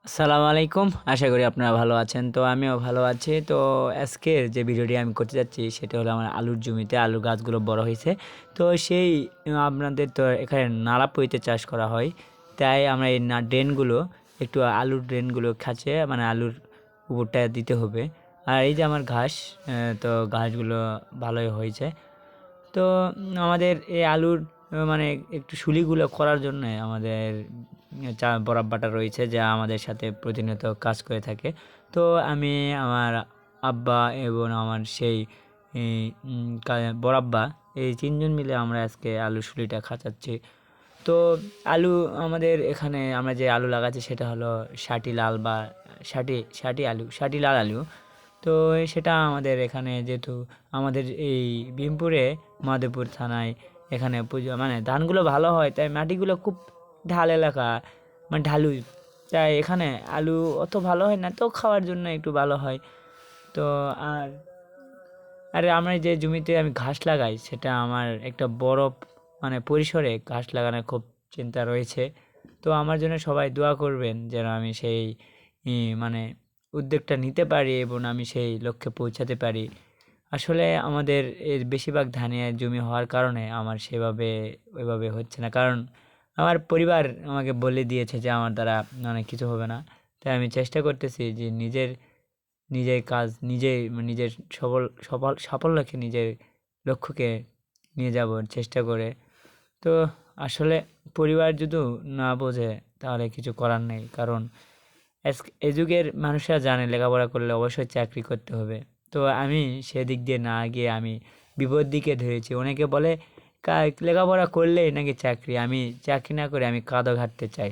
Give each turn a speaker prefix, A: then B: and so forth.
A: আসসালামু আলাইকুম। আশা করি আপনারা ভালো আছেন। তো আমিও ভালো আছি। তো আজকের যে ভিডিওটি আমি করতে যাচ্ছি সেটা হলো আমার আলুর জমিতে আলুর গাছগুলো বড় হইছে। তো সেই আপনাদের তো এখানে নালাপইতে চাষ করা হয়। তাই আমরা এই ড্রেনগুলো একটু আলুর ড্রেনগুলো খাঁচে মানে আলুর উপরটায় দিতে হবে। আর এই যে আমার ঘাস তো ঘাসগুলো ভালোই হয়েছে। তো আমাদের এই আলুর মানে একটু শুলিগুলো করার জন্যে আমাদের বরাব্বাটা রয়েছে যা আমাদের সাথে প্রতিনিয়ত কাজ করে থাকে। তো আমি আমার আব্বা এবং আমার সেই বড়াব্বা এই ৩ জন মিলে আমরা আজকে আলুর শুলিটা খাঁচাচ্ছি। তো আলু আমাদের এখানে আমরা যে আলু লাগাচ্ছি সেটা হলো শাটি লাল বা শাটি লাল আলু। তো সেটা আমাদের এখানে যেহেতু আমাদের এই বিনপুরে মাধবপুর থানায় এখানে পুজো মানে ধানগুলো ভালো হয়, তাই মাটিগুলো খুব ঢাল এলাকা, মানে ঢালু, তাই এখানে আলু অত ভালো হয় না, তো খাওয়ার জন্য একটু ভালো হয়। তো আর আরে আমরা যে জমিতে আমি ঘাস লাগাই সেটা আমার একটা বড় মানে পরিসরে ঘাস লাগানোর খুব চিন্তা রয়েছে। তো আমার জন্য সবাই দোয়া করবেন যেন আমি সেই মানে উদ্যোগটা নিতে পারি এবং আমি সেই লক্ষ্যে পৌঁছাতে পারি। আসলে আমাদের এর বেশিরভাগ ধানের জমি হওয়ার কারণে আমার ওইভাবে হচ্ছে না, কারণ আমার পরিবার আমাকে বলে দিয়েছে যে আমার দ্বারা অনেক কিছু হবে না। তাই আমি চেষ্টা করতেছি যে নিজের কাজ নিজের সাফল্যকে নিজের লক্ষ্যকে নিয়ে যাব চেষ্টা করে। তো আসলে পরিবার যদি না বোঝে তাহলে কিছু করার নেই, কারণ এ যুগের মানুষরা জানে লেখাপড়া করলে অবশ্যই চাকরি করতে হবে। তো আমি সেদিক দিয়ে না গিয়ে আমি বিপদ দিকে ধরেছি। অনেকে বলে লেখাপড়া করলেই নাকি চাকরি, আমি চাকরি না করে আমি কাঁদো ঘাঁটতে চাই।